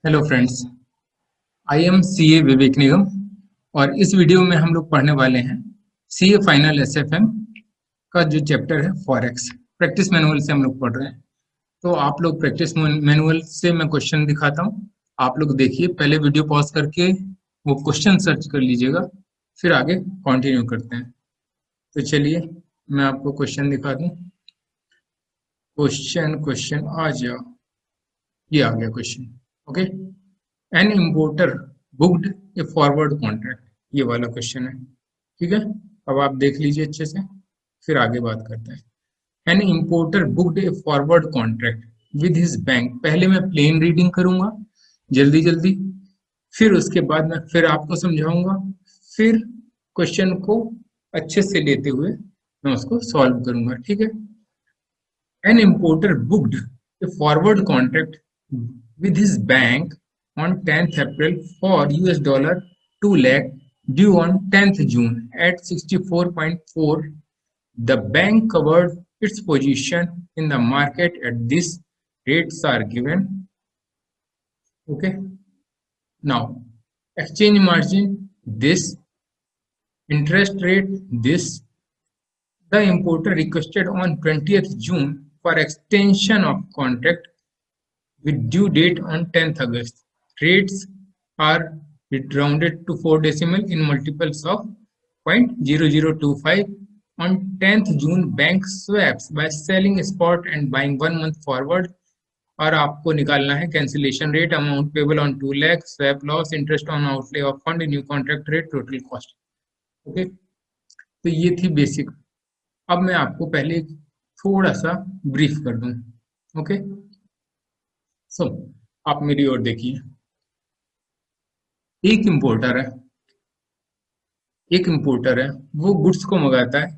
Hello friends, I am CA Vivek Nigam और इस video में हम लोग पढ़ने वाले हैं सीए फाइनल एसएफएम का जो चैप्टर है फॉरेक्स। प्रैक्टिस मैनुअल से हम लोग पढ़ रहे हैं। तो आप लोग प्रैक्टिस मैनुअल से मैं क्वेश्चन दिखाता हूँ, आप लोग देखिए, पहले वीडियो पॉज करके वो क्वेश्चन सर्च कर लीजिएगा, फिर आगे कंटिन्यू करते हैं। तो चलिए मैं आपको क्वेश्चन दिखा दूँ। क्वेश्चन क्वेश्चन आ जाओ, ये आ गया question. Okay, N importer booked ए फॉरवर्ड कॉन्ट्रैक्ट, ये वाला क्वेश्चन है। ठीक है, अब आप देख लीजिए अच्छे से, फिर आगे बात करते हैं। N importer booked A forward contract with his bank. पहले मैं प्लेन रीडिंग करूंगा जल्दी जल्दी, फिर उसके बाद मैं फिर आपको समझाऊंगा, फिर क्वेश्चन को अच्छे से लेते हुए मैं उसको सॉल्व करूंगा। ठीक है। An importer booked a forward contract with his bank on 10th April for US dollar 2 lakh due on 10th June at 64.4. The bank covered its position in the market at this. Rates are given. Okay. Now, exchange margin this, interest rate this. The importer requested on 20th June for extension of contract with due date on 10th August. Rates are rounded to 4 decimal in multiples of 0.0025. On 10th June, bank swaps by selling spot and buying 1 month forward. और आपको निकालना है cancellation rate, amount payable on 2 lakh, swap loss, interest on outlay of fund, new contract rate, total cost. Okay, तो ये थी basic. अब मैं आपको पहले थोड़ा सा ब्रीफ कर दूं। ओके, सो आप मेरी ओर देखिए। एक इंपोर्टर है, एक इंपोर्टर है, वो गुड्स को मंगाता है,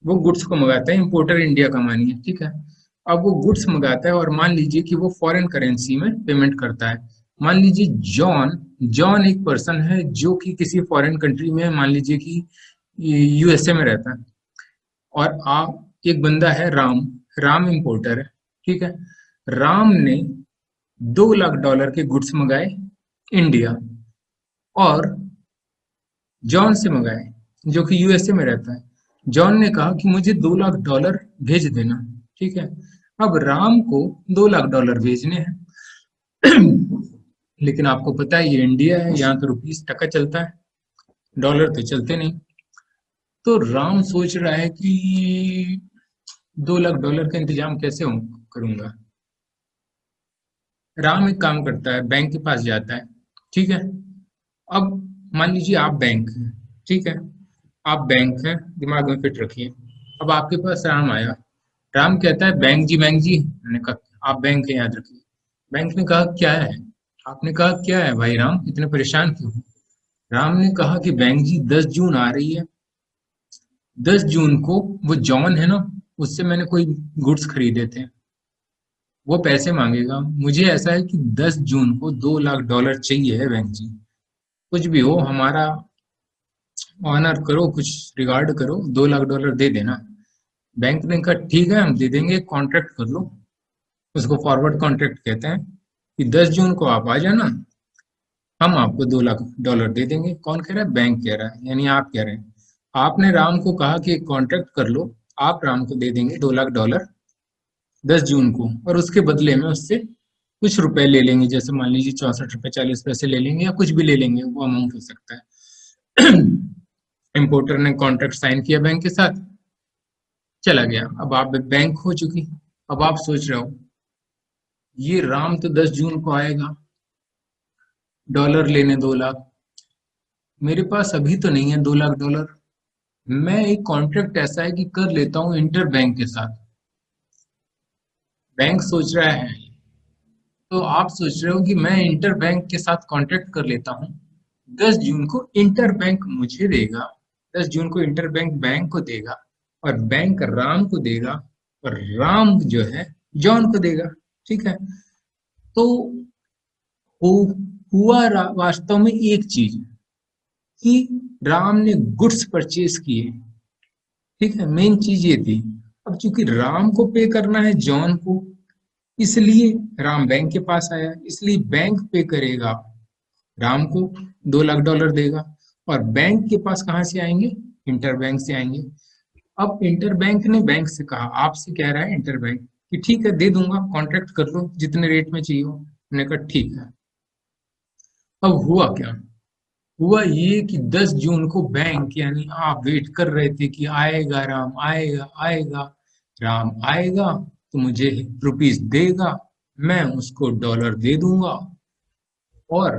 वो गुड्स को मंगाता है। इंपोर्टर इंडिया का मानिए, ठीक है। अब वो गुड्स मंगाता है और मान लीजिए कि वो फॉरेन करेंसी में पेमेंट करता है। मान लीजिए जॉन, जॉन एक पर्सन है जो कि किसी फॉरेन कंट्री में, मान लीजिए कि यूएसए में रहता है। और आप, एक बंदा है राम, राम इंपोर्टर है, ठीक है। राम ने $2 लाख के गुड्स मंगाए इंडिया, और जॉन से मंगाए जो कि यूएसए में रहता है। जॉन ने कहा कि मुझे $2 लाख भेज देना, ठीक है। अब राम को $2 लाख भेजने हैं लेकिन आपको पता है ये इंडिया है, यहाँ तो रुपीस टका चलता है, डॉलर तो चलते नहीं। तो राम सोच रहा है कि $2 लाख का इंतजाम कैसे करूंगा। राम एक काम करता है, बैंक के पास जाता है, ठीक है। अब मान लीजिए आप बैंक हैं, ठीक है, आप बैंक हैं, दिमाग में फिट रखिए। अब आपके पास राम आया, राम कहता है बैंक जी, बैंक जी। मैंने कहा आप बैंक है, याद रखिए। बैंक ने कहा क्या है, आपने कहा क्या है भाई राम, इतने परेशान क्यों हो। राम ने कहा कि बैंक जी 10 जून आ रही है, 10 जून को वो जॉन है ना, उससे मैंने कोई गुड्स खरीदे थे, वो पैसे मांगेगा। मुझे ऐसा है कि 10 जून को $2 लाख चाहिए है बैंक जी, कुछ भी हो हमारा ऑनर करो, कुछ रिगार्ड करो, $2 लाख दे देना। बैंक ने कहा ठीक है हम दे देंगे, कॉन्ट्रैक्ट कर लो। उसको फॉरवर्ड कॉन्ट्रैक्ट कहते हैं कि 10 जून को आप आ जाना, हम आपको $2 लाख दे देंगे। कौन कह रहा है, बैंक कह रहा है, यानी आप कह रहे हैं। आपने राम को कहा कि कॉन्ट्रैक्ट कर लो, आप राम को दे देंगे $2 लाख 10 जून को, और उसके बदले में उससे कुछ रुपए ले लेंगे, जैसे मान लीजिए 64 रुपए 40 पैसे ले लेंगे, या कुछ भी ले लेंगे, वो अमाउंट हो सकता है इंपोर्टर ने कॉन्ट्रैक्ट साइन किया बैंक के साथ, चला गया। अब आप बैंक हो चुकी। अब आप सोच रहे हो ये राम तो 10 जून को आएगा डॉलर लेने 2 लाख, मेरे पास अभी तो नहीं है $2 लाख। मैं एक कॉन्ट्रैक्ट ऐसा है कि कर लेता हूँ इंटर बैंक के साथ। बैंक सोच रहा है, तो आप सोच रहे हो कि मैं इंटर बैंक के साथ कॉन्ट्रैक्ट कर लेता हूँ, 10 जून को इंटर बैंक मुझे देगा, 10 जून को इंटर बैंक बैंक को देगा, और बैंक राम को देगा, और राम जो है जॉन को देगा, ठीक है। तो हुआ वास्तव में एक चीज कि राम ने गुड्स परचेज किए, ठीक है, मेन चीज ये थी। अब चूंकि राम को पे करना है जॉन को, इसलिए राम बैंक के पास आया, इसलिए बैंक पे करेगा, राम को $2 लाख देगा। और बैंक के पास कहाँ से आएंगे? इंटरबैंक से आएंगे। अब इंटरबैंक ने बैंक से कहा, आपसे कह रहा है इंटरबैंक कि ठीक है दे दूंगा, कॉन्ट्रैक्ट कर लो जितने रेट में चाहिए हो। हमने कहा ठीक है। अब हुआ क्या? हुआ ये कि 10 जून को बैंक यानी आप वेट कर रहे थे कि आएगा राम, आएगा आएगा, राम आएगा तो मुझे रुपीस देगा, मैं उसको डॉलर दे दूंगा, और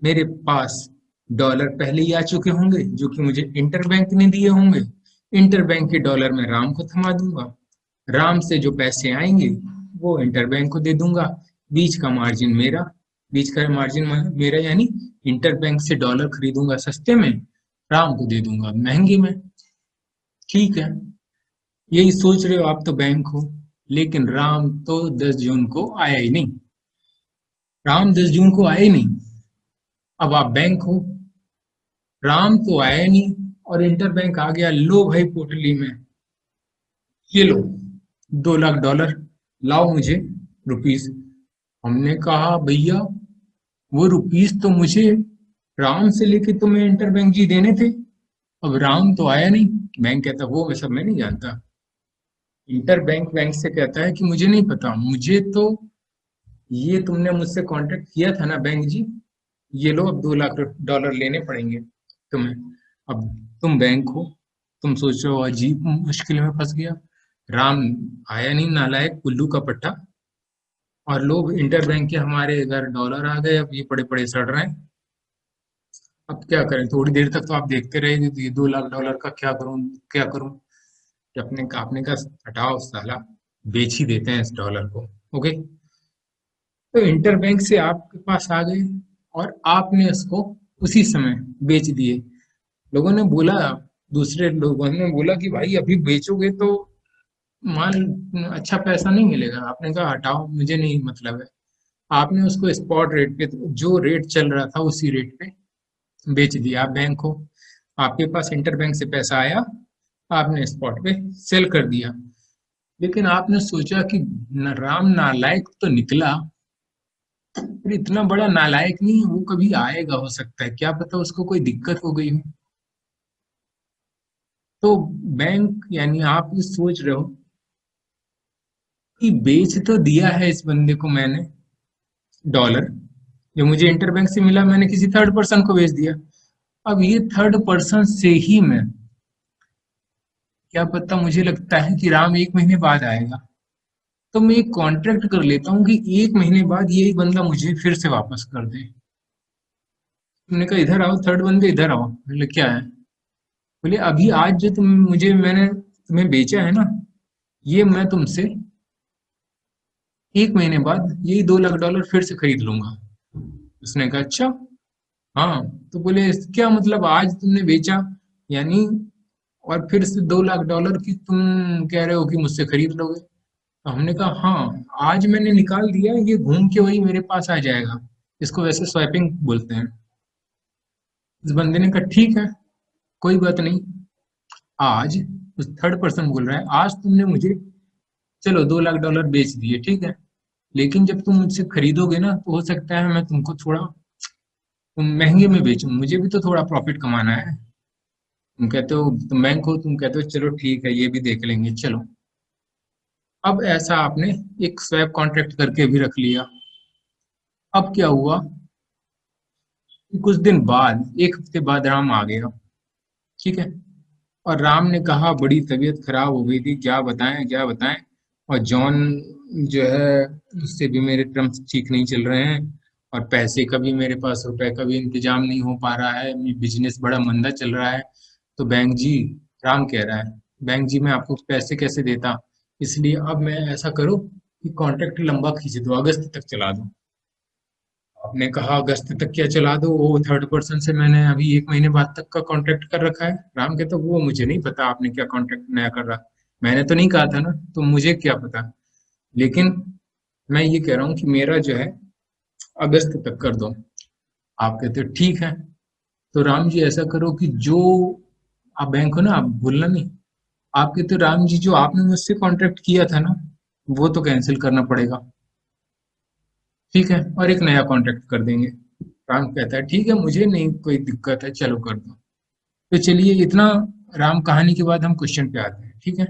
मेरे पास डॉलर पहले ही आ चुके होंगे जो कि मुझे इंटरबैंक ने दिए होंगे। इंटरबैंक के डॉलर मैं राम को थमा दूंगा, राम से जो पैसे आएंगे वो इंटरबैंक को दे दूंगा, बीच का मार्जिन मेरा, बीच का मार्जिन मेरा यानी इंटरबैंक से डॉलर खरीदूंगा सस्ते में, राम को दे दूंगा महंगे में। ठीक है, यही सोच रहे हो आप तो बैंक हो। लेकिन राम तो 10 जून को आया ही नहीं, राम 10 जून को आया ही नहीं। अब आप बैंक हो, राम तो आया नहीं और इंटरबैंक आ गया, लो भाई पोटली में, ये लो $2 लाख, लाओ मुझे रुपीस। हमने कहा भैया वो रुपीस तो मुझे राम से लेके तुम्हें इंटरबैंक जी देने थे, अब राम तो आया नहीं। बैंक कहता वो मैं सब मैं नहीं जानता। इंटरबैंक बैंक से कहता है कि मुझे नहीं पता, मुझे तो ये तुमने मुझसे कांटेक्ट किया था ना बैंक जी, ये लो अब $2 लाख लेने पड़ेंगे तुम्हें। अब तुम बैंक हो, तुम सोच रहे हो अजीब मुश्किल में फंस गया, राम आया नहीं, नालायक उल्लू का पट्टा, और लोग इंटरबैंक के हमारे घर डॉलर आ गए, अब ये पड़े पड़े सड़ रहे हैं। अब क्या करें? थोड़ी देर तक तो आप देखते रहे कि ये $2 लाख का क्या करूं, क्या करूं। कि आपने कहा हटाओ साला, बेच ही देते हैं इस डॉलर को। ओके, तो इंटरबैंक से आपके पास आ गए और आपने उसको उसी समय बेच दिए। लोगों ने बोला, दूसरे लोगों ने बोला कि भाई अभी बेचोगे तो माल अच्छा पैसा नहीं मिलेगा। आपने कहा हटाओ, मुझे नहीं मतलब है। आपने उसको स्पॉट रेट पे, जो रेट चल रहा था उसी रेट पे बेच दिया। आप बैंक हो, आपके पास इंटरबैंक से पैसा आया, आपने स्पॉट पे सेल कर दिया। लेकिन आपने सोचा कि राम नालायक तो निकला, पर इतना बड़ा नालायक नहीं है, वो कभी आएगा, हो सकता है क्या पता उसको कोई दिक्कत हो गई हो। तो बैंक यानी आप ये सोच रहे हो कि बेच तो दिया है इस बंदे को मैंने डॉलर, जो मुझे इंटरबैंक से मिला मैंने किसी थर्ड पर्सन को बेच दिया। अब ये थर्ड पर्सन से ही मैं, क्या पता, मुझे लगता है कि राम 1 महीने बाद आएगा, तो मैं एक कॉन्ट्रैक्ट कर लेता हूँ कि 1 महीने बाद यही बंदा मुझे फिर से वापस कर दे। तुमने कहा इधर आओ, थर्ड बंदे इधर आओ। बोले क्या है? बोले अभी आज जो मैंने तुम्हें बेचा है ना, ये मैं तुमसे 1 महीने बाद यही $2 लाख फिर से खरीद लूंगा। उसने कहा अच्छा, हाँ। तो बोले क्या मतलब आज तुमने बेचा यानी, और फिर से $2 लाख की तुम कह रहे हो कि मुझसे खरीद लोगे? तो हमने कहा हाँ, आज मैंने निकाल दिया, ये घूम के वही मेरे पास आ जाएगा, इसको वैसे स्वैपिंग बोलते हैं। इस बंदे ने कहा ठीक है, कोई बात नहीं। आज उस थर्ड पर्सन बोल रहा है आज तुमने मुझे चलो $2 लाख बेच दिए, ठीक है, लेकिन जब तुम मुझसे खरीदोगे ना तो हो सकता है मैं तुमको थोड़ा महंगे में बेचूं, मुझे भी तो थोड़ा प्रॉफिट कमाना है। तुम कहते हो तुम बैंक हो, तुम कहते हो चलो ठीक है ये भी देख लेंगे, चलो। अब ऐसा आपने एक स्वैप कॉन्ट्रैक्ट करके भी रख लिया। अब क्या हुआ कि कुछ दिन बाद, 1 हफ्ते बाद राम आ गया, ठीक है। और राम ने कहा बड़ी तबीयत खराब हो गई थी, क्या बताएं क्या बताएं, और जॉन जो है उससे भी मेरे टर्म्स ठीक नहीं चल रहे हैं, और पैसे का भी मेरे पास रुपए का भी इंतजाम नहीं हो पा रहा है, बिजनेस बड़ा मंदा चल रहा है। तो बैंक जी, राम कह रहा है बैंक जी मैं आपको पैसे कैसे देता, इसलिए अब मैं ऐसा करो कि कॉन्ट्रैक्ट लंबा खींच दो, अगस्त तक चला दो। आपने कहा अगस्त तक क्या चला दो, वो थर्ड पर्सन से मैंने अभी 1 महीने बाद तक का कॉन्ट्रैक्ट कर रखा है। राम कहता वो मुझे नहीं पता आपने क्या कॉन्ट्रैक्ट नया कर रहा, मैंने तो नहीं कहा था ना, तो मुझे क्या पता। लेकिन मैं ये कह रहा हूँ कि मेरा जो है अगस्त तक कर दो। आप कहते हो ठीक है। तो राम जी ऐसा करो कि जो आप बैंक हो ना, आप भूलना नहीं। आप कहते हो राम जी जो आपने मुझसे कॉन्ट्रैक्ट किया था ना, वो तो कैंसिल करना पड़ेगा। ठीक है, और एक नया कॉन्ट्रैक्ट कर देंगे। राम कहता है ठीक है, मुझे नहीं कोई दिक्कत है, चलो कर दो। तो चलिए, इतना राम कहानी के बाद हम क्वेश्चन पे आते हैं। ठीक है,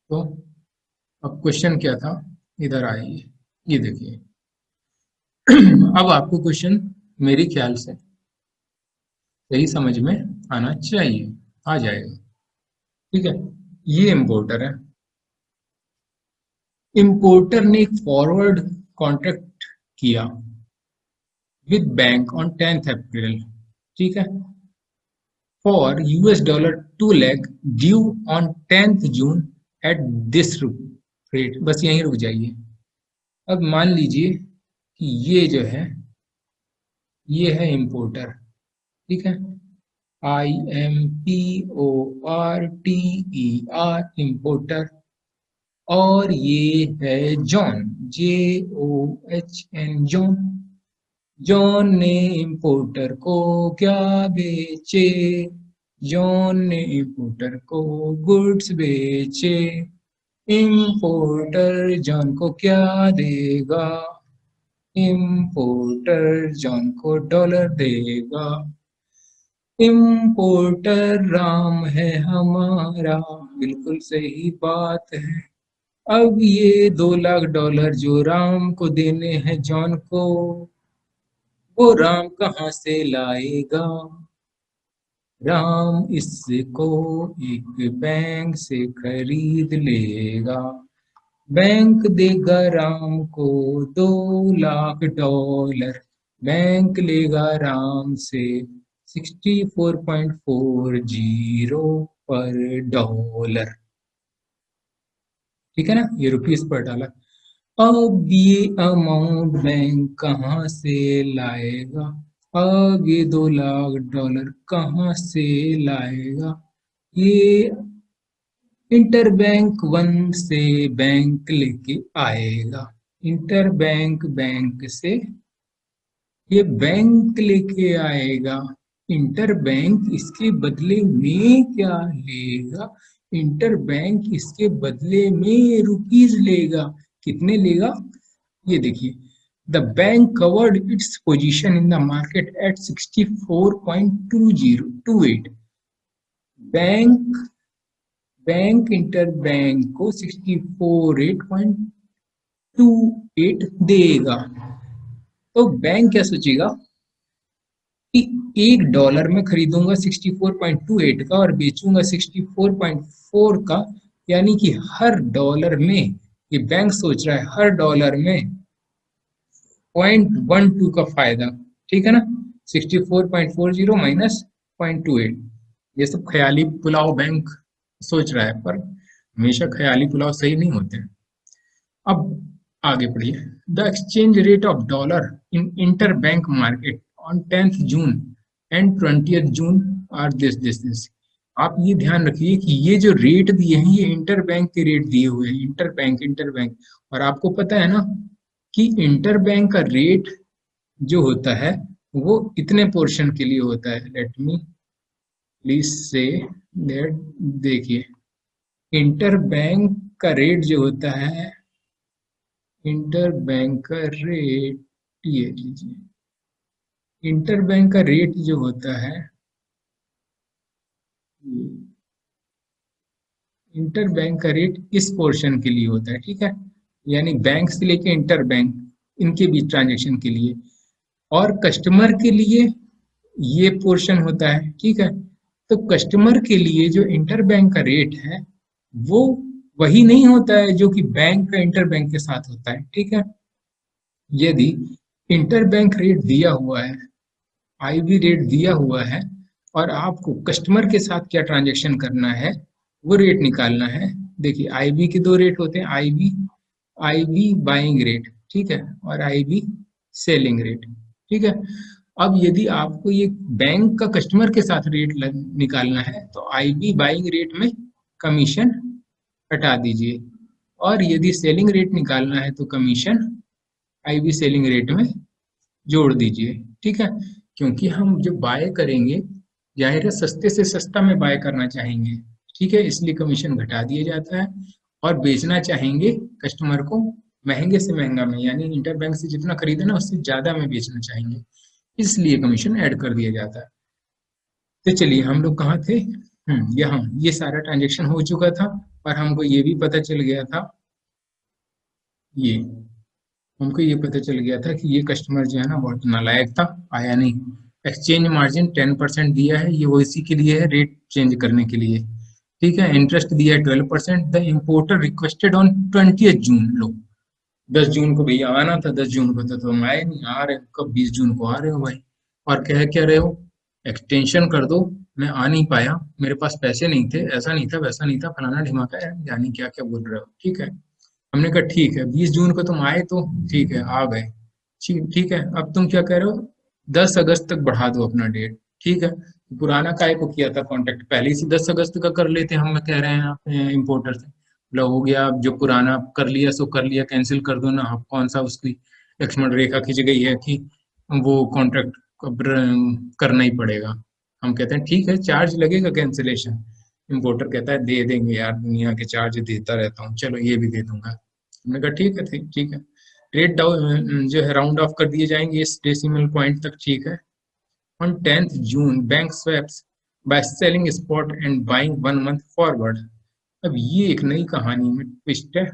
तो अब क्वेश्चन क्या था, इधर आइए, ये देखिए। अब आपको क्वेश्चन मेरे ख्याल से सही समझ में आना चाहिए, आ जाएगा। ठीक है, ये इम्पोर्टर है। इम्पोर्टर ने एक फॉरवर्ड कॉन्ट्रैक्ट किया विद बैंक ऑन 10th अप्रैल। ठीक है, for US$ 2 lakh due on 10th June at this rate. बस यहीं रुक जाइए। अब मान लीजिए कि ये जो है, ये है इम्पोर्टर। ठीक है, IMPORTER, इम्पोर्टर। और ये है जॉन, JOHN, जॉन। जॉन ने इम्पोर्टर को क्या बेचे? जॉन ने इम्पोर्टर को गुड्स बेचे। इम्पोर्टर जॉन को क्या देगा? इम्पोर्टर जॉन को $, देगा। इम्पोर्टर राम है हमारा, बिल्कुल सही बात है। अब ये $2 लाख जो राम को देने हैं जॉन को, वो राम कहाँ से लाएगा? राम इसको एक बैंक से खरीद लेगा। बैंक देगा राम को $2 लाख। बैंक लेगा राम से 64.40 पर डॉलर। ठीक है ना, ये रुपीस पर डॉलर। अब ये अमाउंट बैंक कहाँ से लाएगा? अब ये $2 लाख कहाँ से लाएगा? ये इंटरबैंक 1 से बैंक लेके आएगा। इंटरबैंक बैंक से ये बैंक लेके आएगा। इंटरबैंक इसके बदले में क्या लेगा? इंटरबैंक इसके बदले में रुपीस लेगा। कितने लेगा? ये देखिए, the bank covered its position in the market at 64.2028। Bank bank interbank को 64.28 देगा। तो बैंक क्या सोचेगा कि $1 में खरीदूंगा 64.28 का और बेचूंगा 64.4 का, यानी कि हर डॉलर में, ये बैंक सोच रहा है हर डॉलर में 0.12 का फायदा। ठीक है ना, 64.40 माइनस 0.28। ये सब ख्याली पुलाव बैंक सोच रहा है, पर हमेशा ख्याली पुलाव सही नहीं होते हैं। अब आगे पढ़िए। The exchange rate of dollar in inter bank market on 10th June and 20th June are this. आप ये ध्यान रखिए कि ये जो रेट दिए हैं, ये इंटर बैंक के रेट दिए हुए हैं। Inter bank. और आपको पता है ना कि इंटर बैंक का रेट जो होता है वो इतने पोर्शन के लिए होता है। Let me please say that. देखिए, इंटर बैंक का रेट जो होता है, इंटर बैंक का रेट, ये लीजिए, इंटर बैंक का रेट जो होता है, इंटर बैंक का रेट इस पोर्शन के लिए होता है। ठीक है, यानी बैंक से लेके इंटर बैंक, इनके बीच ट्रांजेक्शन के लिए। और कस्टमर के लिए ये पोर्शन होता है। ठीक है, तो कस्टमर के लिए जो इंटर बैंक का रेट है वो वही नहीं होता है जो कि बैंक का इंटर बैंक के साथ होता है। ठीक है, यदि इंटर बैंक रेट दिया हुआ है, आईबी रेट दिया हुआ है, और आपको कस्टमर के साथ क्या ट्रांजेक्शन करना है, वो रेट निकालना है। देखिए, आईबी के दो रेट होते हैं, आईबी आईबी बाइंग रेट, ठीक है, और आईबी सेलिंग रेट। ठीक है, अब यदि आपको ये बैंक का कस्टमर के साथ रेट निकालना है तो आईबी बाइंग रेट में कमीशन हटा दीजिए, और यदि सेलिंग रेट निकालना है तो कमीशन आईबी सेलिंग रेट में जोड़ दीजिए। ठीक है, क्योंकि हम जब बाय करेंगे, जाहिर है सस्ते से सस्ता में बाय करना चाहेंगे। ठीक है, इसलिए कमीशन घटा दिया जाता है, और बेचना चाहेंगे कस्टमर को महंगे से महंगा में, यानी इंटर बैंक से जितना खरीदे ना उससे ज्यादा में बेचना चाहेंगे, इसलिए कमीशन ऐड कर दिया जाता है। तो चलिए हम लोग कहाँ थे, यहाँ ये सारा ट्रांजेक्शन हो चुका था और हमको ये भी पता चल गया था, ये हमको ये पता चल गया था कि ये कस्टमर जो है ना बहुत नालायक था, आया नहीं। एक्सचेंज मार्जिन 10% दिया है, ये वो इसी के लिए है, रेट चेंज करने के लिए। ठीक है, इंटरेस्ट दिया है 12%। द इम्पोर्टर रिक्वेस्टेड ऑन 20 जून, लो 10 जून को भैया आना था, 10 जून को तो तुम आए नहीं, आ रहे हो कब, 20 जून को आ रहे हो भाई। और कह क्या रहे हो, एक्सटेंशन कर दो, मैं आ नहीं पाया, मेरे पास पैसे नहीं थे, ऐसा नहीं था वैसा नहीं था, फलाना ढिमाका है, यानी क्या क्या बोल रहे हो। ठीक है, हमने कहा ठीक है, 20 जून को तुम आए तो ठीक है, आ गए। ठीक ठीक है, अब तुम क्या कह रहे हो, 10 अगस्त तक बढ़ा दो अपना डेट। ठीक है, पुराना काय को किया था कांटेक्ट, पहले ही से 10 अगस्त का कर लेते, हम कह रहे हैं इम्पोर्टर से, मतलब हो गया, अब जो पुराना कर लिया सो कर लिया, कैंसिल कर दो ना, अब कौन सा उसकी लक्ष्मण रेखा खींच गई है कि वो कॉन्ट्रैक्ट करना ही पड़ेगा। हम कहते हैं ठीक है, चार्ज लगेगा कैंसिलेशन। इम्पोर्टर कहता है दे देंगे यार, दुनिया के चार्ज देता रहता हूँ, चलो ये भी दे दूंगा। हमने कहा ठीक है, ठीक है, रेट डाउन जो है राउंड ऑफ कर दिए जाएंगे इस डेसिमल पॉइंट तक। ठीक है, on 10 June bank swaps by selling spot and buying 1 month forward. अब ये एक नई कहानी में ट्विस्ट है,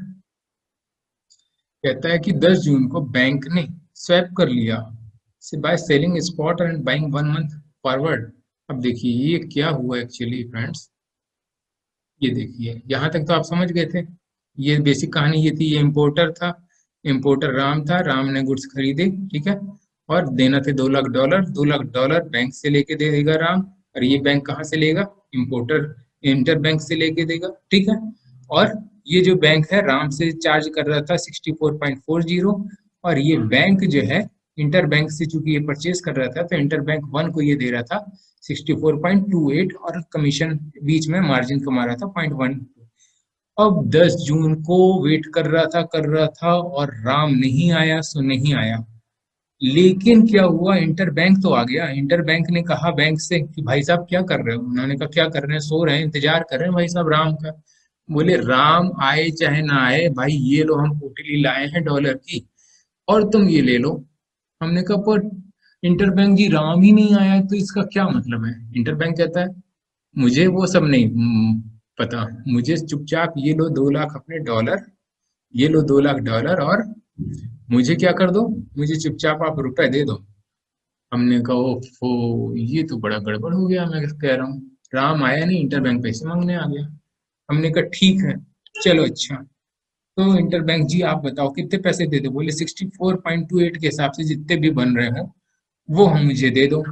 कहता है कि 10 जून को बैंक ने स्वैप कर लिया से by selling spot and buying 1 month forward. अब देखिए ये क्या हुआ एक्चुअली फ्रेंड्स, ये देखिए यहाँ तक तो आप समझ गए थे, ये बेसिक कहानी ये थी, ये इम्पोर्टर था, इम्पोर्टर राम था, राम ने गुड्स खरीदे, ठीक है, और देना थे $2 लाख, $2 लाख बैंक से लेके दे देगा राम, और ये बैंक कहाँ से लेगा, इम्पोर्टर इंटर बैंक से लेके देगा। ठीक है, और ये जो बैंक है राम से चार्ज कर रहा था 64.40, और ये बैंक जो है इंटर बैंक से चूंकि ये परचेज कर रहा था तो इंटर बैंक वन को ये दे रहा था 64.28, और कमीशन बीच में मार्जिन कमा रहा था 0.1। अब 10 जून को वेट कर रहा था और राम नहीं आया, सो नहीं आया। लेकिन क्या हुआ, इंटर बैंक तो आ गया, इंटर बैंक ने कहा बैंक से कि भाई साहब क्या कर रहे हो, उन्होंने कहा क्या कर रहे हैं, सो रहे हैं, इंतजार कर रहे हैं भाई साहब राम का। बोले राम आए चाहे ना आए भाई, ये लो हम पोटली लाए हैं डॉलर की, और तुम ये ले लो। हमने कहा पर इंटर बैंक जी राम ही नहीं आया तो इसका क्या मतलब है। इंटर बैंक कहता है मुझे वो सब नहीं पता, मुझे चुपचाप ये लो 2 लाख अपने डॉलर, ये लो 2 लाख डॉलर, और मुझे क्या कर दो, मुझे चुपचाप आप रुपए दे दो। हमने कहा ओफो, ये तो बड़ा गड़बड़ हो गया, मैं कह रहा हूँ राम आया नहीं, इंटर बैंक पैसे मांगने आ गया। हमने कहा ठीक है, चलो अच्छा, तो इंटर बैंक जी आप बताओ कितने पैसे दे दो। बोले 64.28 के हिसाब से जितने भी बन रहे हो वो हम मुझे दे दो।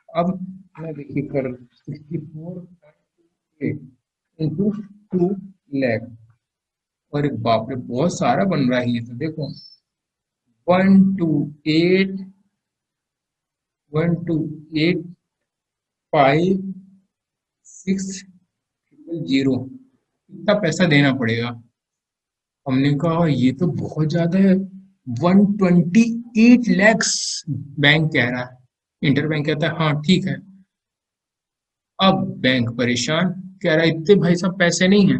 अब मैं देखिए कर 64.28 into 2 लाख, अरे बाप रे बहुत सारा बन रहा है ये तो, देखो 128,560, इतना पैसा देना पड़ेगा। हमने कहा ये तो बहुत ज्यादा है, 128 लैक्स बैंक कह रहा है। इंटर बैंक कहता है हाँ ठीक है। अब बैंक परेशान, कह रहा है इतने भाई साहब पैसे नहीं है,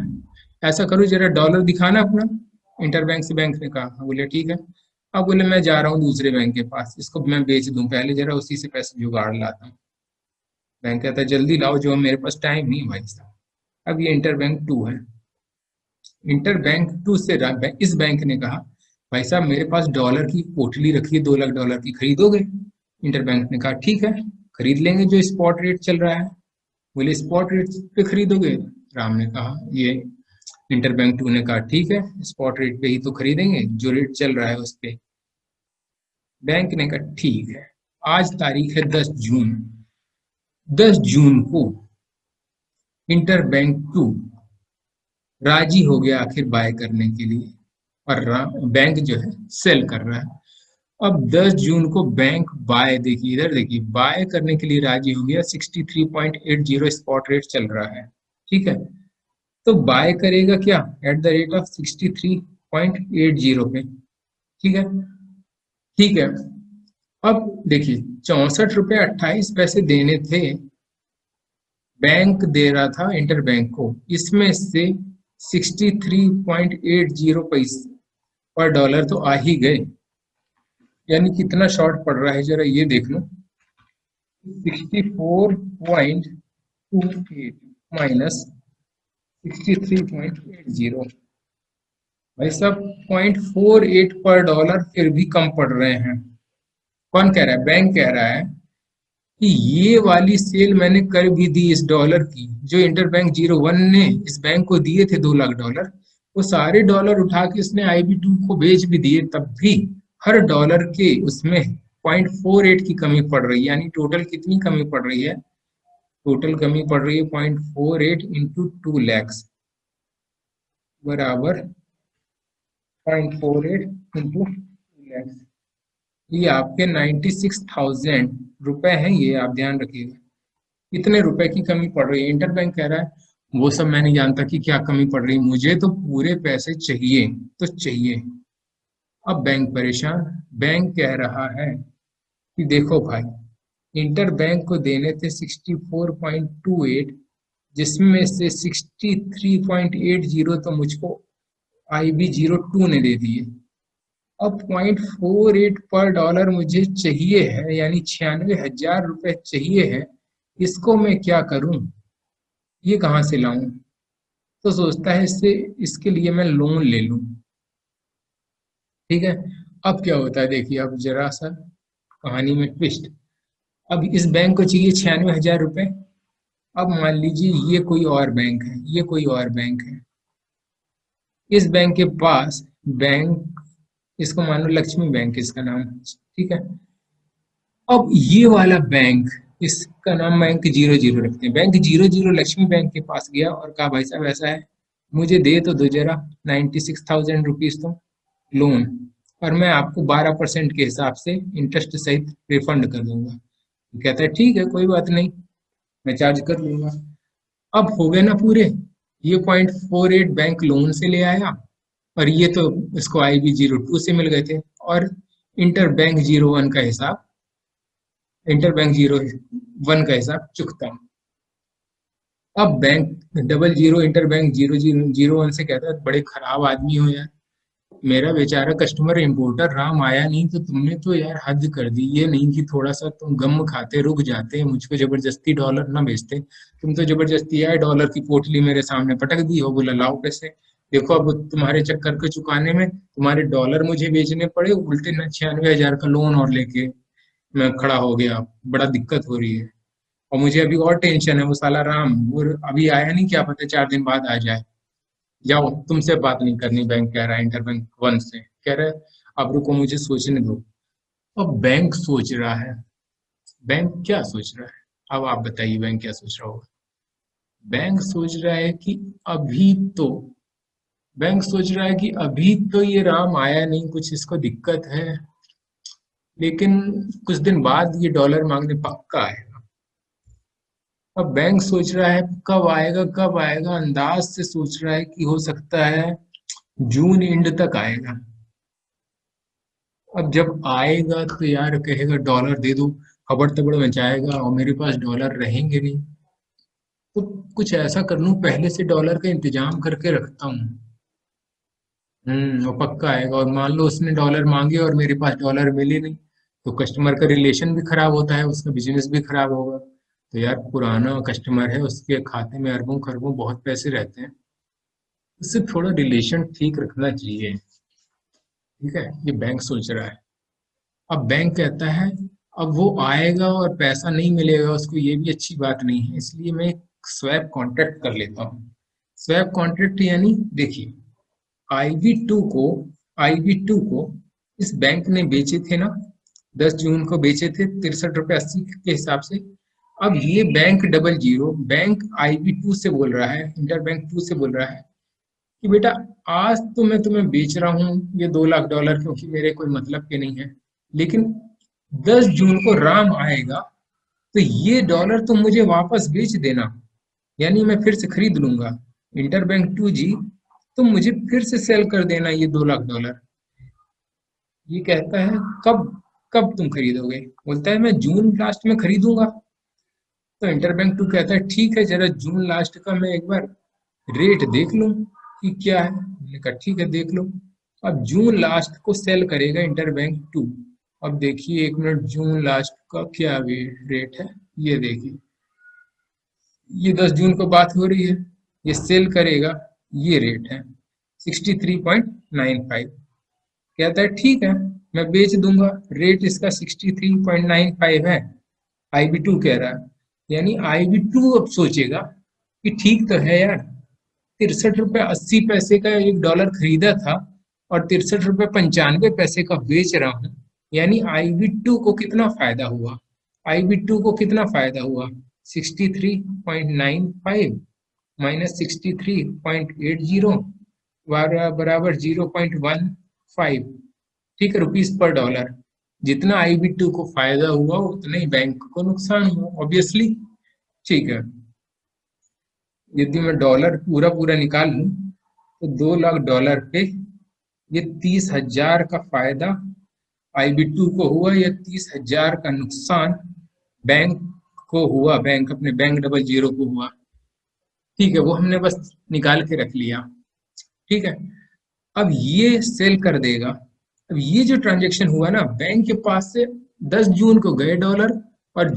ऐसा करो जरा डॉलर दिखाना अपना। इंटर बैंक से बैंक ने कहा, हाँ, बोले ठीक है। अब बोले मैं जा रहा हूँ दूसरे बैंक के पास, इसको मैं बेच दूं, पहले जरा उसी से पैसे जुगाड़ लाता हूँ। बैंक कहता है जल्दी लाओ, जो मेरे पास टाइम नहीं है भाई साहब। अब ये इंटर बैंक टू है, इंटर बैंक टू से इस बैंक ने कहा भाई साहब मेरे पास डॉलर की पोटली रखी है, $2 लाख की, खरीदोगे। इंटर बैंक ने कहा ठीक है, खरीद लेंगे जो स्पॉट रेट चल रहा है। बोले स्पॉट रेट पे खरीदोगे, राम ने कहा, ये इंटर बैंक टू ने कहा ठीक है, स्पॉट रेट पे ही तो खरीदेंगे, जो रेट चल रहा है उस पे। बैंक ने कहा ठीक है। आज तारीख है 10 जून, 10 जून को इंटर बैंक टू राजी हो गया आखिर बाय करने के लिए, और बैंक जो है सेल कर रहा है। अब 10 जून को बैंक बाय, देखिए इधर देखिए, बाय करने के लिए राजी हो गया, 63.80 स्पॉट रेट चल रहा है। ठीक है, तो बाय करेगा क्या, एट द रेट ऑफ 63.80 पे। ठीक है, ठीक है। अब देखिए 64 रुपये 28 पैसे देने थे, बैंक दे रहा था इंटर बैंक को, इसमें से 63.80 पैसे पर डॉलर तो आ ही गए, यानी कितना शॉर्ट पड़ रहा है जरा ये देख लो, 64.28 माइनस 63.80, भाई साहब 0.48 पर डॉलर फिर भी कम पड़ रहे हैं। कौन कह रहा है? बैंक कह रहा है कि ये वाली सेल मैंने कर भी दी इस डॉलर की, जो इंटरबैंक 01 ने इस बैंक को दिए थे 2 लाख डॉलर, वो सारे डॉलर उठा के इसने IB2 को बेच भी दिए, तब भी हर डॉलर के उसमें 0.48 की कमी पड़ रही है। यानी टोटल कितनी कमी पड़ रही है? टोटल कमी पड़ रही है 0.48 इंटू 2 लैक्स बराबर 0.48 इंटू 2 लैक्स, ये आपके 96,000 रुपए हैं। ये आप ध्यान रखिएगा, कितने रुपए की कमी पड़ रही है। इंटरबैंक कह रहा है वो सब मैं नहीं जानता कि क्या कमी पड़ रही है, मुझे तो पूरे पैसे चाहिए तो चाहिए। अब बैंक परेशान, बैंक कह रहा है कि देखो भाई, इंटर बैंक को देने थे 64.28, जिसमें से 63.80 तो मुझको IB02 ने दे दिए। अब 0.48 पर डॉलर मुझे चाहिए है, यानी 96,000 रुपए चाहिए है। इसको मैं क्या करूं? ये कहाँ से लाऊं? तो सोचता है इससे, इसके लिए मैं लोन ले लूं। ठीक है, अब क्या होता है देखिए, अब जरा सा कहानी में ट्विस्ट। अब इस बैंक को चाहिए 96,000 रुपए। अब मान लीजिए ये कोई और बैंक है, ये कोई और बैंक है, इस बैंक के पास बैंक, इसको मान लो लक्ष्मी बैंक इसका नाम, ठीक है। अब ये वाला बैंक, इसका नाम बैंक 00 रखते हैं, बैंक 00 लक्ष्मी बैंक के पास गया और कहा भाई साहब ऐसा है, मुझे दे तो दो जरा 96,000 रुपीज तो लोन, और मैं आपको 12% के हिसाब से इंटरेस्ट सहित रिफंड कर दूंगा। तो कहता है ठीक है कोई बात नहीं, मैं चार्ज कर लूंगा। अब हो गए ना पूरे, ये 0.48 बैंक लोन से ले आया, और ये तो इसको IB02 से मिल गए थे, और इंटर बैंक 01 का हिसाब, इंटर बैंक 01 का हिसाब चुकता हूँ। अब बैंक 00 इंटर बैंक 0001 से कहता है बड़े खराब आदमी हो यार, मेरा बेचारा कस्टमर इम्पोर्टर राम आया नहीं तो तुमने तो यार हद कर दी। ये नहीं कि थोड़ा सा तुम गम खाते रुक जाते, मुझको जबरदस्ती डॉलर ना बेचते, तुम तो जबरदस्ती आए डॉलर की पोटली मेरे सामने पटक दी हो, बोला लाओ पैसे। देखो अब तुम्हारे चक्कर को चुकाने में तुम्हारे डॉलर मुझे बेचने पड़े, उल्टे न 96,000 का लोन और लेके मैं खड़ा हो गया, बड़ा दिक्कत हो रही है। और मुझे अभी और टेंशन है, वो साला राम वो अभी आया नहीं, क्या पता 4 दिन बाद आ जाए। जाओ, तुमसे बात नहीं करनी, बैंक कह रहा है इंटर बैंक 1 से, कह रहा है अब रुको मुझे सोचने दो। अब बैंक सोच रहा है, बैंक क्या सोच रहा है? अब आप बताइए बैंक क्या सोच रहा होगा? बैंक सोच रहा है कि अभी तो, बैंक सोच रहा है कि अभी तो ये राम आया नहीं, कुछ इसको दिक्कत है, लेकिन कुछ दिन बाद ये डॉलर मांगने पक्का आएगा। अब बैंक सोच रहा है कब आएगा कब आएगा, अंदाज से सोच रहा है कि हो सकता है जून एंड तक आएगा। अब जब आएगा तो यार कहेगा डॉलर दे दो, खबर तबड़ मचाएगा, और मेरे पास डॉलर रहेंगे नहीं। तो कुछ ऐसा कर लूं, पहले से डॉलर का इंतजाम करके रखता हूँ। वो पक्का आएगा, और मान लो उसने डॉलर मांगे और मेरे पास डॉलर मिले नहीं, तो कस्टमर का रिलेशन भी खराब होता है, उसका बिजनेस भी खराब होगा। तो यार पुराना कस्टमर है, उसके खाते में अरबों खरबों बहुत पैसे रहते हैं, उससे थोड़ा रिलेशन ठीक रखना चाहिए। ठीक है, ये बैंक सोच रहा है। अब बैंक कहता है अब वो आएगा और पैसा नहीं मिलेगा उसको, ये भी अच्छी बात नहीं है, इसलिए मैं एक स्वैप कॉन्ट्रैक्ट कर लेता हूँ। स्वैप कॉन्ट्रैक्ट यानी देखिए, IB2 को, IB2 को इस बैंक ने बेचे थे ना, 10 जून को बेचे थे 63 रुपये 80 के हिसाब से। अब ये बैंक 00 बैंक IB2 से बोल रहा है, इंटर बैंक 2 से बोल रहा है कि बेटा आज तो मैं तुम्हें बेच रहा हूँ ये 2 लाख डॉलर, क्योंकि मेरे कोई मतलब के नहीं है, लेकिन 10 जून को राम आएगा तो ये डॉलर तुम मुझे वापस बेच देना, यानी मैं फिर से खरीद लूंगा। इंटर बैंक 2G, तुम मुझे फिर से सेल कर देना ये 2 लाख डॉलर। ये कहता है कब, कब तुम खरीदोगे? बोलता है मैं जून लास्ट में खरीदूंगा। तो इंटर बैंक 2 कहता है ठीक है, जरा जून लास्ट का मैं एक बार रेट देख लूं कि क्या है। मैंने कहा ठीक है देख लो। अब जून लास्ट को सेल करेगा इंटरबैंक 2। अब देखिए 1 मिनट, जून लास्ट का क्या रेट है, ये देखिए, ये 10 जून को बात हो रही है, ये सेल करेगा, ये रेट है 63.95। कहता है ठीक है मैं बेच दूंगा, रेट इसका 63.95 है, IB2 कह रहा है। यानी IB2 अब सोचेगा कि ठीक तो है यार, 63 रुपये 80 पैसे का $1 खरीदा था और 63 रुपये 95 पैसे का बेच रहा हूँ। यानी IB2 को कितना फायदा हुआ, IB2 को कितना फायदा हुआ, 63.95 माइनस 63.80 बराबर 0.15, ठीक है, रुपीज पर डॉलर। जितना IB2 को फायदा हुआ उतना ही बैंक को नुकसान हुआ, ऑब्वियसली। ठीक है, यदि मैं डॉलर पूरा पूरा निकाल लूं तो $2 लाख पे ये 30,000 का फायदा IB2 को हुआ, या 30,000 का नुकसान बैंक को हुआ, बैंक अपने बैंक 00 को हुआ। ठीक है, वो हमने बस निकाल के रख लिया। ठीक है, अब ये सेल कर देगा। अब ये जो ट्रांजेक्शन हुआ ना, बैंक के पास से 10 जून को गए डॉलर, और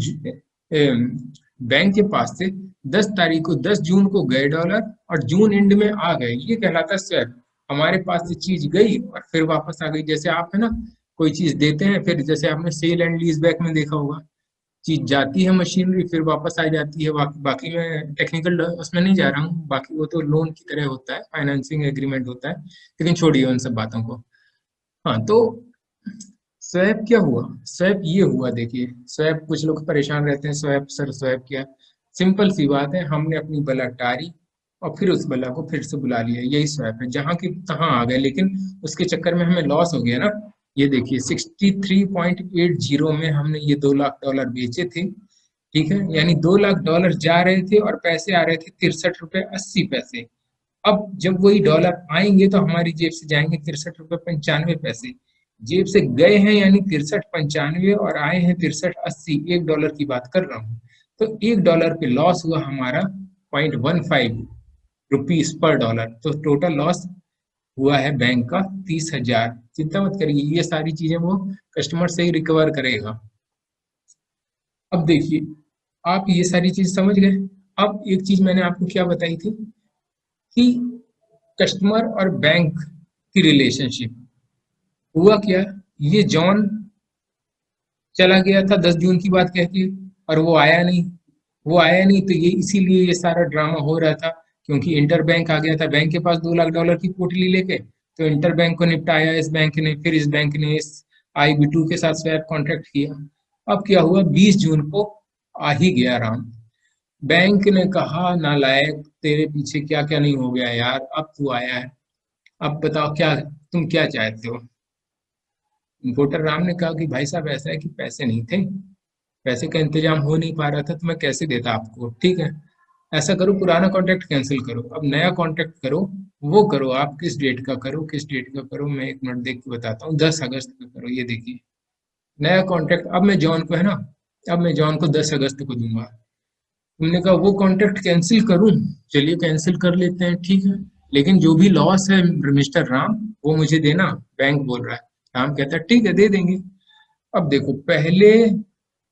बैंक के पास से 10 तारीख को 10 जून को गए डॉलर और जून एंड में आ गए, ये कहलाता है स्वैप। हमारे पास से चीज गई और फिर वापस आ गई। जैसे आप है ना कोई चीज देते हैं, फिर जैसे आपने सेल एंड लीज बैक में देखा होगा, चीज जाती है मशीनरी फिर वापस आ जाती है। बाकी मैं टेक्निकल उसमें नहीं जा रहा हूँ, बाकी वो तो लोन की तरह होता है, फाइनेंसिंग एग्रीमेंट होता है, लेकिन छोड़िए उन सब बातों को। हाँ, तो स्वैप क्या हुआ, स्वैप ये हुआ, देखिए स्वैप, कुछ लोग परेशान रहते हैं स्वैप सर स्वैप क्या। सिंपल सी बात है, हमने अपनी बला टारी और फिर उस बला को फिर से बुला लिया, यही स्वैप है। जहां की तहां आ गए, लेकिन उसके चक्कर में हमें लॉस हो गया ना। ये देखिए 63.80 में हमने ये $2 लाख बेचे थे। ठीक है, यानी $2 लाख जा रहे थे और पैसे आ रहे थे 63 रुपये 80 पैसे। अब जब वही डॉलर आएंगे तो हमारी जेब से जाएंगे 63 रुपये 95 पैसे। जेब से गए हैं यानी 63 95 और आए हैं 63 80, $1 की बात कर रहा हूँ। तो $1 पे लॉस हुआ हमारा 0.15 रुपीज पर डॉलर। तो टोटल लॉस हुआ है बैंक का 30,000। चिंता मत करिए, ये सारी चीजें वो कस्टमर से ही रिकवर करेगा। अब देखिए, आप ये सारी चीज समझ गए। अब एक चीज मैंने आपको क्या बताई थी कि कस्टमर और बैंक की रिलेशनशिप। हुआ क्या, ये जॉन चला गया था 10 जून की बात कह के, और वो आया नहीं। वो आया नहीं तो ये इसीलिए ये सारा ड्रामा हो रहा था, क्योंकि इंटर बैंक आ गया था बैंक के पास $2 लाख की पोटली लेके। तो इंटर बैंक को निपटाया इस बैंक ने, फिर इस बैंक ने इस IB2 के साथ स्वैप कॉन्ट्रैक्ट किया। अब क्या हुआ, 20 जून को आ ही गया राम। बैंक ने कहा नालायक, तेरे पीछे क्या क्या नहीं हो गया यार, अब तू आया है, अब बताओ क्या तुम क्या चाहते हो। वोटर राम ने कहा कि भाई साहब ऐसा है कि पैसे नहीं थे, पैसे का इंतजाम हो नहीं पा रहा था, तो मैं कैसे देता आपको। ठीक है, ऐसा करो पुराना कॉन्ट्रैक्ट कैंसिल करो, अब नया कॉन्ट्रैक्ट करो। वो करो, आप किस डेट का करो, किस डेट का करो, मैं 1 मिनट देख के बताता हूँ। 10 अगस्त का करो, ये देखिए नया कॉन्ट्रैक्ट। अब मैं जॉन को है ना, अब मैं जॉन को 10 अगस्त को दूंगा। तुमने कहा वो कॉन्ट्रैक्ट कैंसिल करूं, चलिए कैंसिल कर लेते हैं, ठीक है, लेकिन जो भी लॉस है मिस्टर राम वो मुझे देना, बैंक बोल रहा है। राम कहता है ठीक है दे देंगे। अब देखो, पहले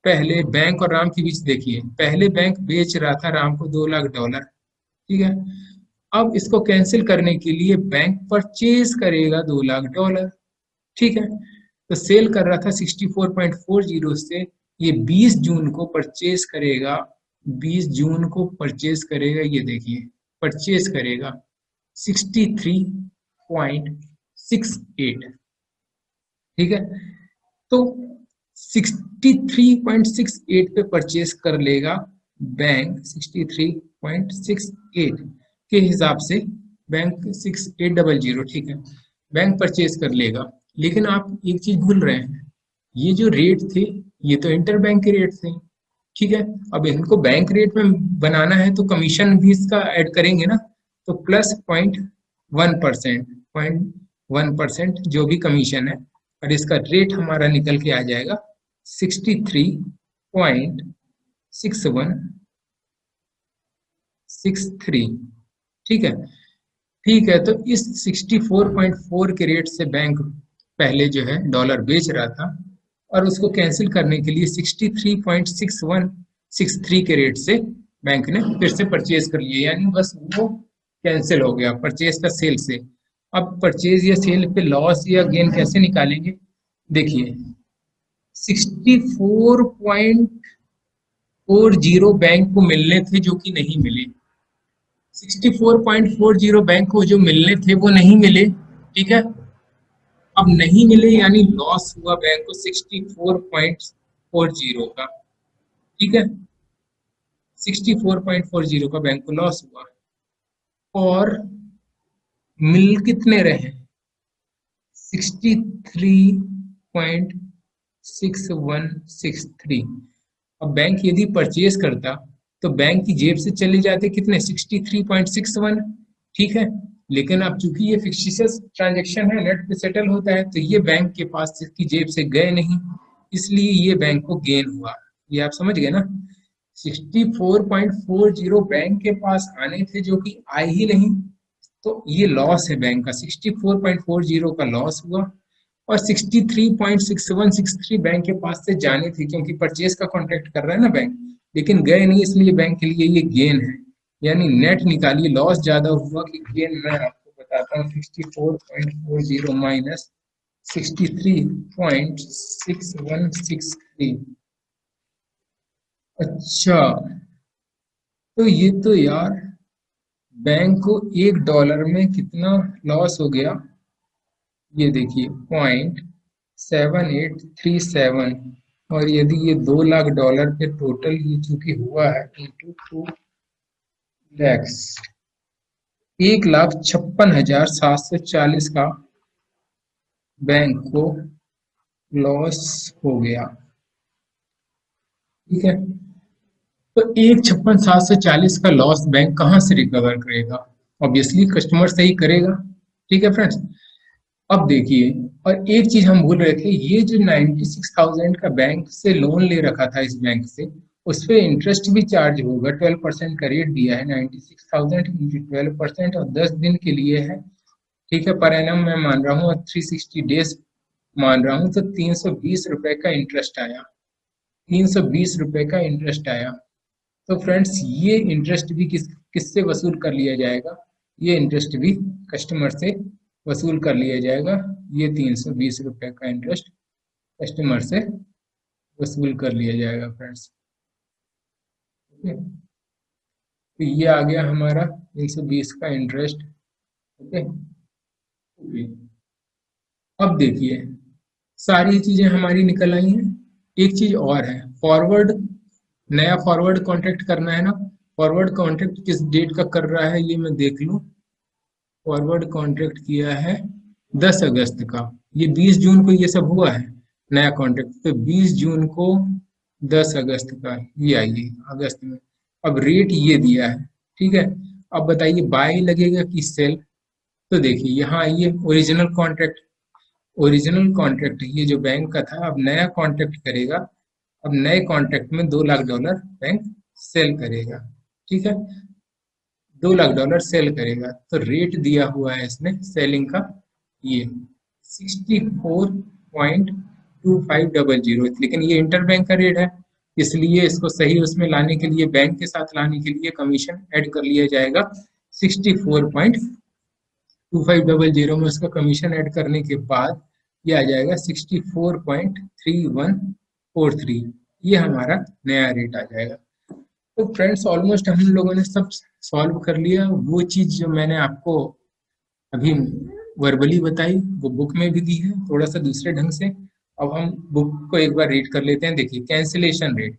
पहले बैंक और राम के बीच देखिए, पहले बैंक बेच रहा था राम को $2 लाख। ठीक है, अब इसको कैंसिल करने के लिए बैंक परचेज करेगा $2 लाख। ठीक है, तो सेल कर रहा था 64.40 से, ये 20 जून को परचेज करेगा। 20 जून को परचेज करेगा, ये देखिए परचेज करेगा 63.68। ठीक है, तो 63.68 पे परचेज कर लेगा बैंक। 63.68 के हिसाब से बैंक 6800, ठीक है, बैंक परचेज कर लेगा। लेकिन आप एक चीज भूल रहे हैं, ये जो रेट थे ये तो इंटर बैंक के रेट थे। ठीक है, अब इनको बैंक रेट में बनाना है तो कमीशन भी इसका ऐड करेंगे ना, तो प्लस 0.1%, 0.1% जो भी कमीशन है, और इसका रेट हमारा निकल के आ जाएगा 63.6163। ठीक है, ठीक है, तो इस 64.4 के रेट से बैंक पहले जो है डॉलर बेच रहा था, और उसको कैंसिल करने के लिए 63.6163 के रेट से बैंक ने फिर से परचेज कर लिया, यानी बस वो कैंसिल हो गया परचेज का सेल से। अब परचेज या सेल पे लॉस या गेन कैसे निकालेंगे? देखिए, 64.40 बैंक को मिलने थे जो कि नहीं मिले। 64.40 बैंक को जो मिलने थे वो नहीं मिले, ठीक है। अब नहीं मिले यानी लॉस हुआ बैंक को 64.40 का, ठीक है। 64.40 का बैंक को लॉस हुआ, और मिल कितने रहे? 63.6163। अब बैंक यदि परचेज करता तो बैंक की जेब से चले जाते कितने? 63.61, ठीक है। लेकिन अब चूंकि ये फिक्टिशियस ट्रांजेक्शन है, नेट पे सेटल होता है, तो ये बैंक के पास की जेब से गए नहीं, इसलिए ये बैंक को गेन हुआ। ये आप समझ गए ना? 64.40 बैंक के पास आने थे जो कि आए ही नहीं, तो ये लॉस है बैंक का, 64.40 का लॉस हुआ। और 63.6163 बैंक के पास से जाने थे, क्योंकि परचेज का कॉन्ट्रैक्ट कर रहा है ना बैंक, लेकिन गए नहीं, इसलिए बैंक के लिए ये गेन है। यानी नेट निकालिए, लॉस ज्यादा हुआ कि गेन, मैं आपको बताता हूँ। 64.40 माइनस 63.6163। अच्छा, तो ये तो यार बैंक को $1 में कितना लॉस हो गया, ये देखिए 0.7837। और यदि ये $2 लाख पे टोटल ये चूंकि हुआ है इंटू 2 लैक्स, 1,56,740 का बैंक को लॉस हो गया, ठीक है। तो 1,56,740 का लॉस बैंक कहाँ से रिकवर करेगा? ऑब्वियसली कस्टमर से ही करेगा, ठीक है फ्रेंड्स। अब देखिए, और एक चीज हम भूल रहे थे, ये जो 96,000 का बैंक से लोन ले रखा था इस बैंक से, उस पे इंटरेस्ट भी चार्ज होगा। 12% का रेट दिया है, 96,000 इंटू 12%, और 10 दिन के लिए है, ठीक है। पर एनम मैं मान रहा हूँ, और 360 डेज मान रहा हूँ, तो 320 रुपए का इंटरेस्ट आया। 320 रुपए का इंटरेस्ट आया। तो फ्रेंड्स, ये इंटरेस्ट भी किससे वसूल कर लिया जाएगा? ये इंटरेस्ट भी कस्टमर से वसूल कर लिया जाएगा। ये 320 रुपए का इंटरेस्ट कस्टमर से वसूल कर लिया जाएगा फ्रेंड्स, ओके। तो ये आ गया हमारा 320 का इंटरेस्ट, ओके। अब देखिए, सारी चीजें हमारी निकल आई हैं। एक चीज और है, फॉरवर्ड, नया फॉरवर्ड कॉन्ट्रैक्ट करना है ना। फॉरवर्ड कॉन्ट्रैक्ट किस डेट का कर रहा है, ये मैं देख लूं। फॉरवर्ड कॉन्ट्रैक्ट किया है 10 अगस्त का, ये 20 जून को ये सब हुआ है नया कॉन्ट्रैक्ट, तो 20 जून को 10 अगस्त का ये आइए अगस्त में। अब रेट ये दिया है, ठीक है। अब बताइए बाय लगेगा कि सेल? तो देखिए यहाँ आइए, ओरिजिनल कॉन्ट्रैक्ट, ओरिजिनल कॉन्ट्रैक्ट ये जो बैंक का था, अब नया कॉन्ट्रैक्ट करेगा। अब नए कॉन्ट्रैक्ट में $2 लाख बैंक सेल करेगा, ठीक है। $2 लाख सेल करेगा, तो रेट दिया हुआ है इसमें सेलिंग का, ये 64.2500, लेकिन ये इंटरबैंक का रेट है, इसलिए इसको सही उसमें लाने के लिए, बैंक के साथ लाने के लिए कमीशन ऐड कर लिया जाएगा। 64.2500 में उसका कमीशन ऐड करने के बाद ये आ जाएगा 64.3143। ये हमारा नया रेट आ जाएगा। तो फ्रेंड्स, ऑलमोस्ट हम लोगों ने सब सॉल्व कर लिया। वो चीज जो मैंने आपको अभी वर्बली बताई, वो बुक में भी दी है, थोड़ा सा दूसरे ढंग से। अब हम बुक को एक बार रीड कर लेते हैं। देखिए, कैंसिलेशन रेट,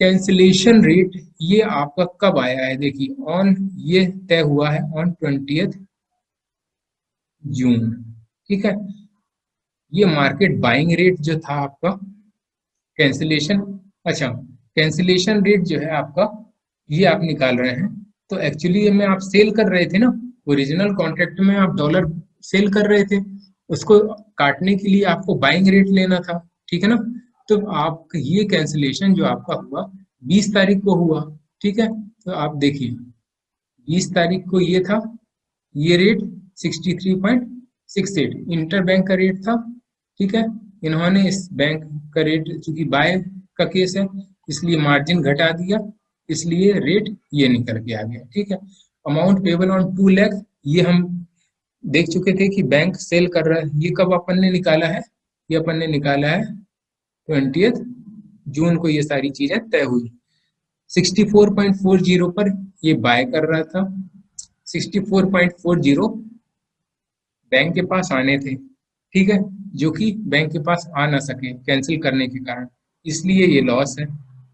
कैंसिलेशन रेट ये आपका कब आया है? देखिए, ऑन, ये तय हुआ है ऑन 20 जून, ठीक है। ये मार्केट बाइंग रेट जो था आपका कैंसिलेशन, अच्छा, कैंसिलेशन रेट जो है आपका, ये आप निकाल रहे हैं। तो एक्चुअली में आप सेल कर रहे थे ना, ओरिजिनल कॉन्ट्रैक्ट में आप डॉलर सेल कर रहे थे, उसको काटने के लिए आपको बाइंग रेट लेना था, ठीक है ना। तो आप ये कैंसिलेशन जो आपका हुआ 20 तारीख को हुआ, ठीक है। तो आप देखिए, 20 तारीख को ये था, ये रेट 63.68 इंटर बैंक का रेट था, ठीक है। इन्होंने इस बैंक का रेट, चूंकि बाय का केस है इसलिए मार्जिन घटा दिया, इसलिए रेट ये निकल के आ गया, ठीक है। अमाउंट पेबल ऑन 2 लाख, ये हम देख चुके थे कि बैंक सेल कर रहा है, ये कब अपन ने निकाला है, ये अपन ने निकाला है 20 जून को, ये सारी चीजें तय हुई। 64.40 पर ये बाय कर रहा था, 64.40 बैंक के पास आने थे, ठीक है, जो कि बैंक के पास आ ना सके कैंसिल करने के कारण, इसलिए ये लॉस है।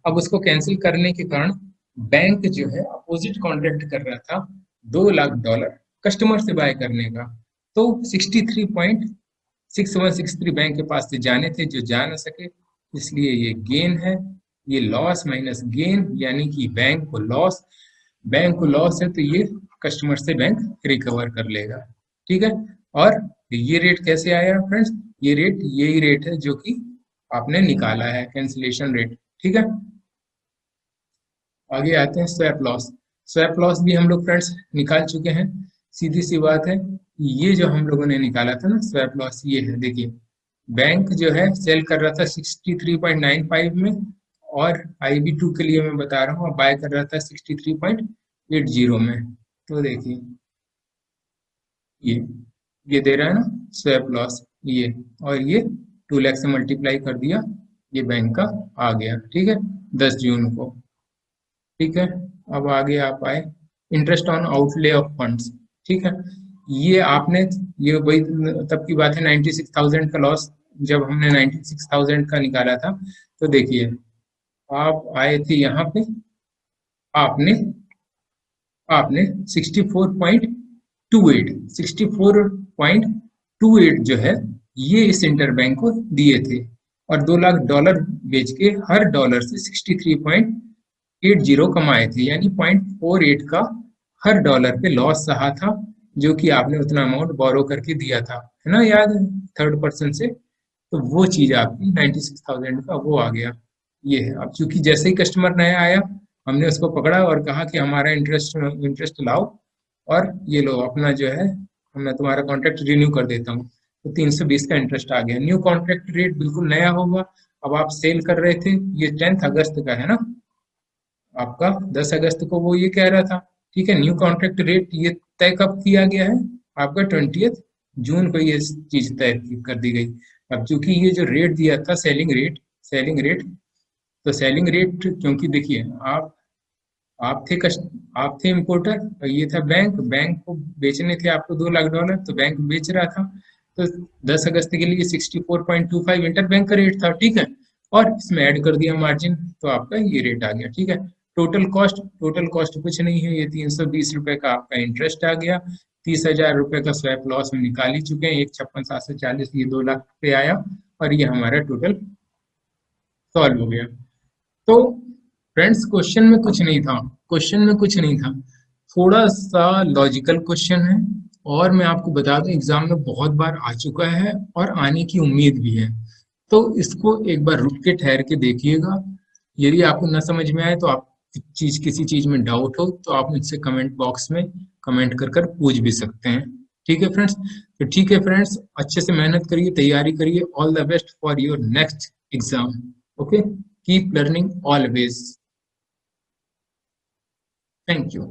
अब उसको कैंसिल करने के कारण बैंक जो है अपोजिट कॉन्ट्रैक्ट कर रहा था $2 लाख कस्टमर से बाय करने का, तो 63.6163 बैंक के पास से जाने थे जो जा ना सके, इसलिए ये गेन है। ये लॉस माइनस गेन यानी कि बैंक को लॉस, बैंक को लॉस है तो ये कस्टमर से बैंक रिकवर कर लेगा, ठीक है। और ये रेट कैसे आया फ्रेंड्स, ये रेट यही रेट है जो कि आपने निकाला है कैंसिलेशन रेट, ठीक है। आगे आते हैं स्वैप लॉस। स्वैप लॉस भी हम लोग फ्रेंड्स निकाल चुके हैं, सीधी सी बात है। ये जो हम लोगों ने निकाला था ना स्वैप लॉस, ये है, देखिए बैंक जो है सेल कर रहा था 63.95 में, और IB2 के लिए मैं बता रहा हूँ बाय कर रहा था 63.80 में। तो देखिए ये दे रहा है ना स्वैप लॉस, ये, और ये 2 लाख से मल्टीप्लाई कर दिया, ये बैंक का आ गया, ठीक है, 10 जून को, ठीक है। अब आगे आप आए interest on outlay of funds, ठीक है। ये आपने, ये वही तब की बात है 96,000 का लॉस, जब हमने 96,000 का निकाला था। तो देखिए आप आए थे यहाँ पे, आपने आपने 64.28 जो है ये इस इंटर बैंक को दिए थे, और $2 लाख बेच के हर डॉलर से 63.80 कमाए थे, यानी 0.48 का हर डॉलर पे लॉस सहा था, जो कि आपने उतना अमाउंट बोरो करके दिया था, है ना, याद है, थर्ड पर्सन से। तो वो चीज आपकी 96,000 का वो आ गया, ये है। अब चूंकि जैसे ही कस्टमर नया आया, हमने उसको पकड़ा और कहा कि हमारा इंटरेस्ट इंटरेस्ट लाओ, और ये लो अपना जो है, मैं तुम्हारा कॉन्ट्रैक्ट रिन्यू कर देता हूँ, तो 320 का इंटरेस्ट आ गया। न्यू कॉन्ट्रैक्ट रेट बिल्कुल नया होगा। अब आप सेल कर रहे थे, ये 10 अगस्त का है ना आपका, 10 अगस्त को वो ये कह रहा था, ठीक है। न्यू कॉन्ट्रैक्ट रेट ये तय कब किया गया है आपका, 20 जून को ये चीज तय कर दी गई। अब चूंकि ये जो रेट दिया था सेलिंग रेट, तो सेलिंग रेट, क्योंकि देखिए आप थे आप थे इम्पोर्टर और ये था बैंक, बैंक को बेचने थे आपको $2 लाख, तो बैंक बेच रहा था, तो 10 अगस्त के लिए 64.25 इंटर बैंक का रेट था, ठीक है। और इसमें ऐड कर दिया मार्जिन, तो आपका ये रेट आ गया, ठीक है। टोटल कॉस्ट कुछ नहीं है, ये 320 रुपए का आपका इंटरेस्ट आ गया। 30,000 रुपए का स्वैप लॉस हम निकाल ही चुके हैं, 156,740, ये 2 लाख पे आया, और ये हमारा टोटल सॉल्व हो गया। तो फ्रेंड्स क्वेश्चन में कुछ नहीं था, थोड़ा सा लॉजिकल क्वेश्चन है, और मैं आपको बता दूं एग्जाम में बहुत बार आ चुका है और आने की उम्मीद भी है। तो इसको एक बार रुक के ठहर के देखिएगा, यदि आपको न समझ में आए तो आप किसी चीज में डाउट हो तो आप मुझसे कमेंट बॉक्स में कमेंट कर कर पूछ भी सकते हैं, ठीक है फ्रेंड्स। तो ठीक है फ्रेंड्स, अच्छे से मेहनत करिए, तैयारी करिए, all the best for your next exam. Okay, keep learning always. Thank you.